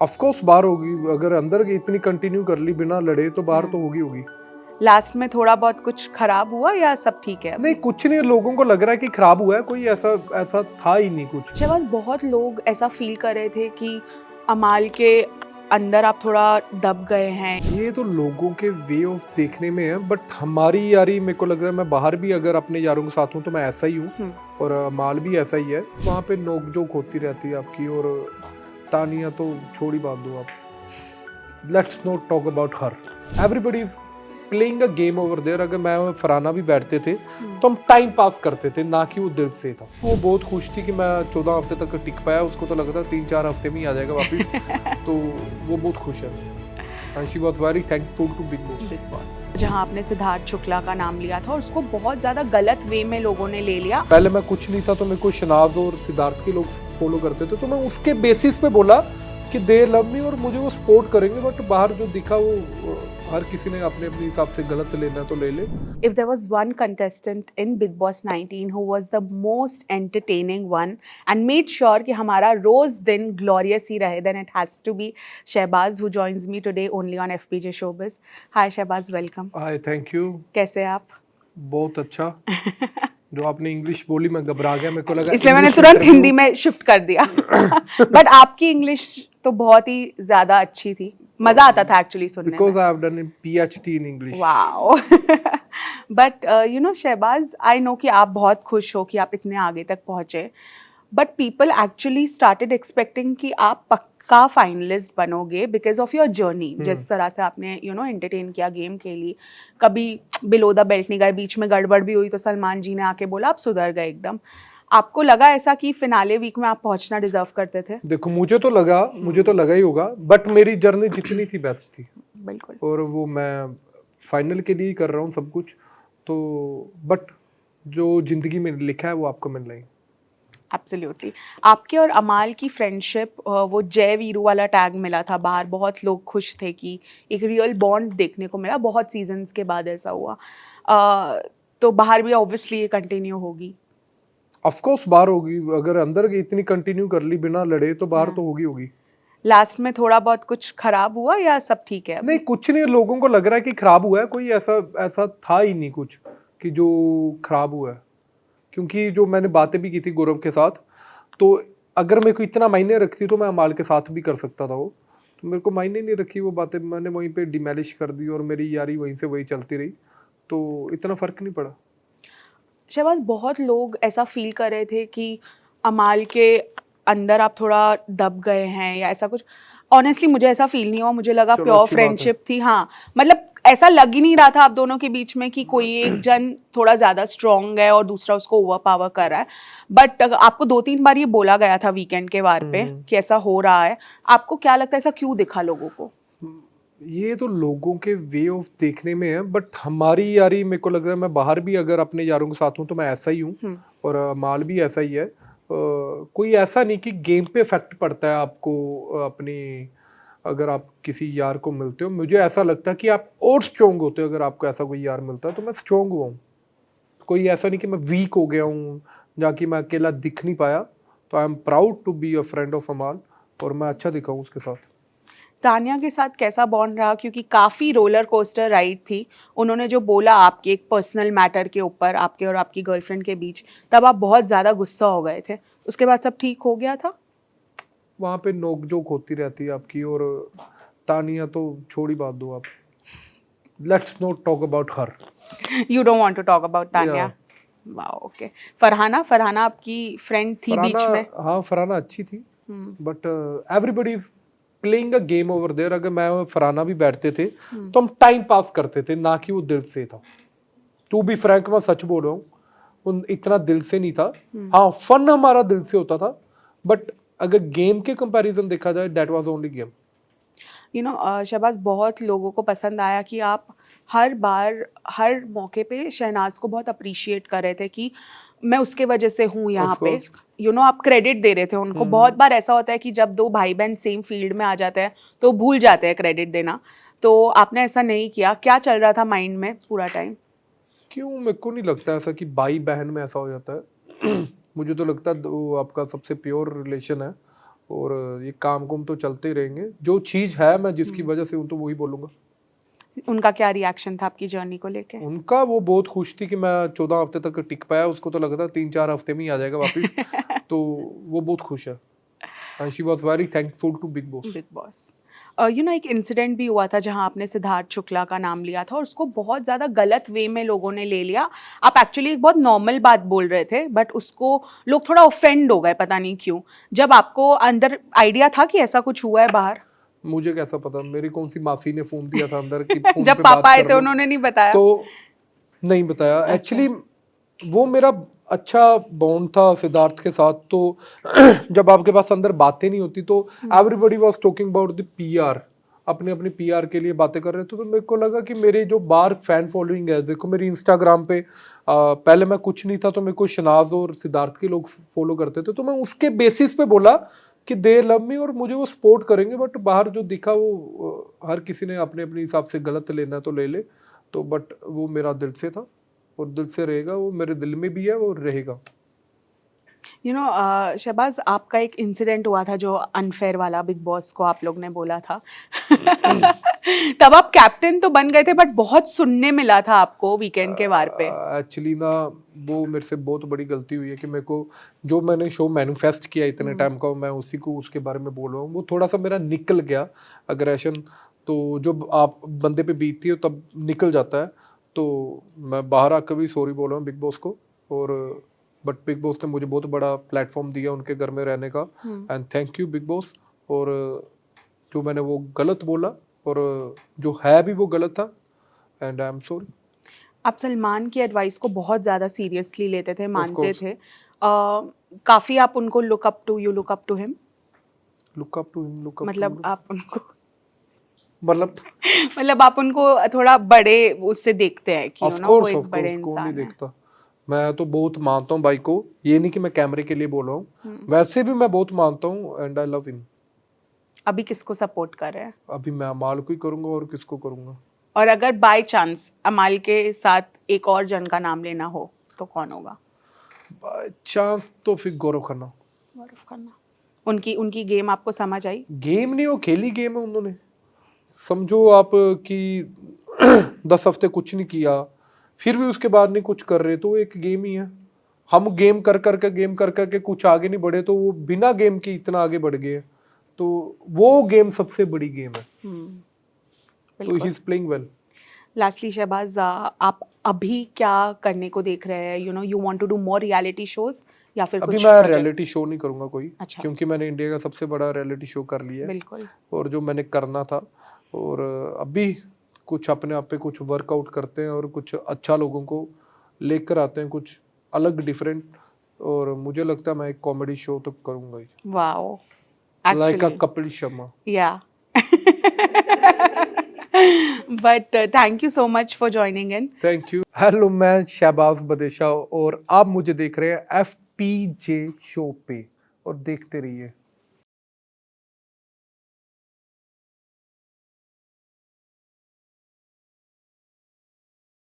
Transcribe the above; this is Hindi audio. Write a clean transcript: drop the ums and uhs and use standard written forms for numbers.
ऑफ कोर्स बाहर होगी, अगर अंदर इतनी कंटिन्यू कर ली बिना लड़े तो बाहर तो होगी होगी। लास्ट में थोड़ा बहुत कुछ खराब हुआ या सब ठीक है? नहीं कुछ नहीं, लोगों को लग रहा है कि खराब हुआ है, कोई ऐसा ऐसा था ही नहीं कुछ। शहबाज, बहुत लोग ऐसा फील कर रहे थे कि अमाल के अंदर आप थोड़ा दब गए हैं। ये तो लोगों के वे ऑफ देखने में है, बट हमारी यारी मेरे को लग रहा है, मैं बाहर भी अगर अपने यारों के साथ हूँ तो मैं ऐसा ही हूँ और माल भी ऐसा ही है। वहाँ पे नोक जोक होती रहती है आपकी, और तानिया तो छोड़ ही बात दो आप। Let's not talk about her, everybody is playing a game over there. अगर मैं और फराना भी बैठते थे तो हम टाइम पास करते थे, ना कि वो दिल से था। वो बहुत खुश थी कि मैं 14 हफ्ते तक टिक पाया, उसको तो लगा था 3-4 हफ्ते में ही आ जाएगा वापस। तो वो बहुत खुश है। And she was very thankful to Big Boss। जहाँ आपने सिद्धार्थ शुक्ला का नाम लिया था और उसको बहुत ज्यादा गलत वे में लोगों ने ले लिया। पहले मैं कुछ नहीं था तो मेरे को शनाज और सिद्धार्थ के लोग फॉलो करते थे, तो मैं उसके बेसिस पे बोला कि दे लव मी और मुझे वो सपोर्ट करेंगे, बट बाहर जो दिखा वो हर किसी ने अपने अपने हिसाब से गलत लेना तो ले ले। If there was one contestant in Big Boss 19 who was the most entertaining one and made sure कि हमारा रोज दिन glorious ही रहे, then it has to be Shehbaz, who joins me today only on FPJ Showbiz. Hi Shehbaz, welcome. Hi, thank you. कैसे आप? बहुत अच्छा। जो आपने इंग्लिश बोली मैं घबरा गया, मेरे को लगा इसलिए मैंने English तुरंत interview- हिंदी में शिफ्ट कर दिया। बट आपकी इंग्लिश तो बहुत ही ज्यादा अच्छी थी, मजा आता था एक्चुअली सुनने में। Because I have done a PhD in English। वाओ। But you know Shahbaz, I know कि आप बहुत खुश हो कि आप इतने आगे तक पहुंचे, but people actually started expecting कि आप पक्का फाइनलिस्ट बनोगे बिकॉज ऑफ योर जर्नी। जिस तरह से आपने एंटरटेन किया, गेम खेली, कभी बिलो द बेल्ट नहीं गए, बीच में गड़बड़ भी हुई तो सलमान जी ने आके बोला आप सुधर गए एकदम। आपको लगा ऐसा कि फिनाले वीक में आप पहुंचना डिजर्व करते थे? देखो मुझे तो लगा ही होगा, बट मेरी जर्नी जितनी थी बेस्ट थी। बिल्कुल। और वो मैं फाइनल के लिए ही कर रहा हूँ सब कुछ, तो बट जो जिंदगी में लिखा है वो आपको मिल रही है। एब्सोल्युटली। आपके और अमाल की फ्रेंडशिप, वो जय वीरू वाला टैग मिला था बाहर, बहुत लोग खुश थे कि एक रियल बॉन्ड देखने को मिला, बहुत सीजन्स के बाद ऐसा हुआ। तो बाहर भी ऑब्वियसली ये कंटिन्यू होगी। ऑफ कोर्स बाहर होगी, अगर अंदर इतनी कंटिन्यू कर ली बिना लड़े तो बाहर तो होगी होगी। लास्ट में थोड़ा बहुत कुछ खराब हुआ या सब ठीक है? नहीं कुछ नहीं, लोगों को लग रहा है कि खराब हुआ है, कोई ऐसा ऐसा था ही नहीं कुछ कि जो खराब हुआ है। क्योंकि जो मैंने बातें भी की थी गौरव के साथ, तो अगर मेरे को इतना मायने रखती तो मैं अमाल के साथ भी कर सकता था वो, तो मेरे को मायने नहीं रखी वो बातें, मैंने वहीं पे डिमैलिश कर दी और मेरी यारी वहीं से वही चलती रही, तो इतना फर्क नहीं पड़ा। शहबाज, बहुत लोग ऐसा फील कर रहे थे कि अमाल के अंदर आप थोड़ा दब गए हैं या ऐसा कुछ। ऑनेस्टली मुझे ऐसा फील नहीं हुआ, मुझे लगा चलो, प्योर अच्छी बात है। फ्रेंडशिप थी। हाँ, मतलब ऐसा लग ही नहीं रहा था आप दोनों के बीच में कि कोई एक जन थोड़ा ज्यादा स्ट्रांग है और दूसरा उसको ओवर पावर कर रहा है। बट आपको 2-3 बार ये बोला गया था वीकेंड के वार पे कि ऐसा हो रहा है। आपको क्या लगता है ऐसा क्यों दिखा लोगों को? ये तो लोगों के वे ऑफ देखने में है, बट हमारी यारी मेरे को लग रहा है, मैं बाहर भी अगर अपने यारों के साथ हूँ तो मैं ऐसा ही हूँ और माल भी ऐसा ही है। कोई ऐसा नहीं कि गेम पे इफेक्ट पड़ता है आपको अपनी, अगर आप किसी यार को मिलते हो, मुझे ऐसा लगता है कि आप और स्ट्रोंग होते हो अगर आपको ऐसा कोई यार मिलता है, तो मैं स्ट्रोंग हुआ हूँ। कोई ऐसा नहीं कि मैं वीक हो गया हूँ जाकि मैं अकेला दिख नहीं पाया, तो I am proud to be a friend of Amaal और मैं अच्छा दिखा हूँ उसके साथ। तानिया के साथ कैसा बॉन्ड रहा? क्योंकि काफ़ी रोलर कोस्टर राइड थी। उन्होंने जो बोला आपके एक पर्सनल मैटर के ऊपर, आपके और आपकी गर्लफ्रेंड के बीच, तब आप बहुत ज़्यादा गुस्सा हो गए थे। उसके बाद सब ठीक हो गया था? वहाँ पे नोक जोक होती रहती है आपकी, और तानिया तो छोड़ ही बात दो आप। Let's not talk about her. You don't want to talk about Tania? Wow, okay. Farhana, Farhana आपकी फ्रेंड थी बीच में? हाँ, फरहाना अच्छी थी, but everybody is playing a game over there. अगर मैं और फरहाना भी बैठते थे तो हम टाइम पास करते थे, ना कि वो दिल से था। टू बी फ्रैंक, मैं सच बोल रहा हूँ, इतना दिल से नहीं था। हाँ, फन हमारा दिल से होता था, बट अगर गेम के कंपैरिजन देखा जाए, that was only game. Shahbaz, बहुत लोगों को पसंद आया कि आप हर बार हर मौके पे शहनाज को बहुत अप्रिशिएट कर रहे थे कि मैं उसके वजह से हूँ यहाँ पे। आप क्रेडिट दे रहे थे उनको। बहुत बार ऐसा होता है कि जब दो भाई बहन सेम फील्ड में आ जाते हैं तो भूल जाते हैं क्रेडिट देना, तो आपने ऐसा नहीं किया। क्या चल रहा था माइंड में पूरा टाइम? क्यों, मेरे को नहीं लगता ऐसा कि भाई बहन में ऐसा हो जाता है। मुझे तो लगता है वो आपका सबसे प्योर रिलेशन है और ये काम कुम तो चलते ही रहेंगे। जो चीज़ है मैं जिसकी वजह से हूँ तो वही बोलूँगा। उनका क्या रिएक्शन था आपकी जर्नी को लेके? उनका वो बहुत खुश थी कि मैं 14 हफ्ते तक टिक पाया, उसको तो लगा था 3-4 हफ्ते में ही आ जाएगा वापस। तो वो बहुत खुश है and she was very thankful to Bigg Boss. Bigg Boss. एक इंसिडेंट भी हुआ था जहां आपने सिद्धार्थ शुक्ला का नाम लिया था और उसको बहुत ज़्यादा गलत वे में लोगों ने ले लिया। आप एक्चुअली एक बहुत नॉर्मल बात बोल रहे थे बट उसको लोग थोड़ा ऑफेंड हो गए, पता नहीं क्यों। जब आपको अंदर आइडिया था कि ऐसा कुछ हुआ है बाहर? मुझे कैसा पता, मेरी कौन सी मासी ने फोन दिया था अंदर कि फोन जब पे पापा बात आए कर थे लो, उन्होंने नहीं बताया? तो नहीं बताया। अच्छा। एक्चुअली वो मेरा अच्छा बॉन्ड था सिद्धार्थ के साथ, तो जब आपके पास अंदर बातें नहीं होती तो everybody was talking about the PR, अपने अपने पीआर के लिए बातें कर रहे थे। तो मेरे को लगा कि मेरे जो बाहर फैन फॉलोइंग है, देखो मेरी इंस्टाग्राम पे पहले मैं कुछ नहीं था तो मेरे को शनाज और सिद्धार्थ के लोग फॉलो करते थे, तो मैं उसके बेसिस पे बोला कि दे लव मी और मुझे वो सपोर्ट करेंगे। बट बाहर जो दिखा वो हर किसी ने अपने अपने हिसाब से गलत लेना तो ले ले, तो बट वो मेरा दिल से था और दिल से रहेगा, वो मेरे दिल में भी है और रहेगा। शहबाज, आपका एक इंसिडेंट हुआ था जो अनफेयर वाला, बिग बॉस को आप लोग ने बोला था। तब आप कैप्टन तो बन गए थे बट बहुत सुनने मिला था आपको वीकेंड के वार पे। एक्चुअली ना वो मेरे से बहुत बड़ी गलती हुई है कि मेरे को जो मैंने शो मैनिफेस्ट किया इतने टाइम का, मैं उसी को उसके बारे में बोल रहा हूँ। वो थोड़ा सा मेरा निकल गया अग्रेशन, तो जब आप बंदे पे बीतती है तब निकल जाता है। तो मैं बाहर आकर भी सॉरी बोल रहा हूँ बिग बॉस को, और बट बिग बॉस ने मुझे बहुत बड़ा प्लेटफॉर्म दिया उनके घर में रहने का, and thank you big boss. और जो मैंने वो गलत बोला और जो है भी वो गलत था, एंड आई एम सॉरी। आप सलमान की एडवाइस को बहुत ज़्यादा सीरियसली लेते थे, मानते course. थे। काफ़ी आप उनको look up to him? Look up to him, look up मतलब टू आप उनको मतलब मतलब आप उनको थोड़ा बड़े उससे देखते हैं कि ऑफ वो कोर्स एक ऑफ बड़े कोर्स, कौन नहीं इंसान है। देखता। मैं तो बहुत मानता हूँ भाई को, ये नहीं कि मैं कैमरे के लिए बोल रहा हूँ, वैसे भी मैं बहुत मानता हूँ एंड आई लव हिम। अभी किसको सपोर्ट कर रहे हैं? अभी मैं अमाल को ही करूंगा और किसको करूंगा। और अगर बाय चांस अमाल के साथ एक और जन का नाम लेना हो तो कौन होगा? बाय चांस तो फिर गौरव खन्ना। गौरव खन्ना। उनकी उनकी गेम आपको समझ आई? गेम नहीं, वो खेली गेम है उन्होंने। समझो आप कि 10 हफ्ते कुछ नहीं किया फिर भी उसके बाद नहीं कुछ कर रहे, तो वो एक गेम ही है। हम गेम कर करके कुछ आगे नहीं बढ़े, तो वो बिना गेम के इतना आगे बढ़ गए। तो वो गेम सबसे बड़ी गेम है, तो ही बिल्कुल। Is playing well. Lastly Shahbaz, आप अभी क्या करने को देख रहे हैं? You want to do more reality shows या फिर अभी कुछ मैं प्रोजेक्ट्स? रियलिटी शो नहीं करूंगा कोई, अच्छा। क्योंकि मैंने इंडिया का सबसे बड़ा रियलिटी शो कर लिया है बिल्कुल। और जो मैंने करना था। और अभी कुछ अपने आप पे कुछ वर्कआउट करते हैं और कुछ अच्छा लोगों को लेकर आते हैं, कुछ अलग डिफरेंट। और मुझे लगता है मैं एक कॉमेडी शो तो करूंगा ही, wow, like a actually Kapil Sharma. या but thank you so much for joining in. Thank you. Hello, मैं शहबाज बदेशा और आप मुझे देख रहे हैं FPJ शो पे, और देखते रहिए।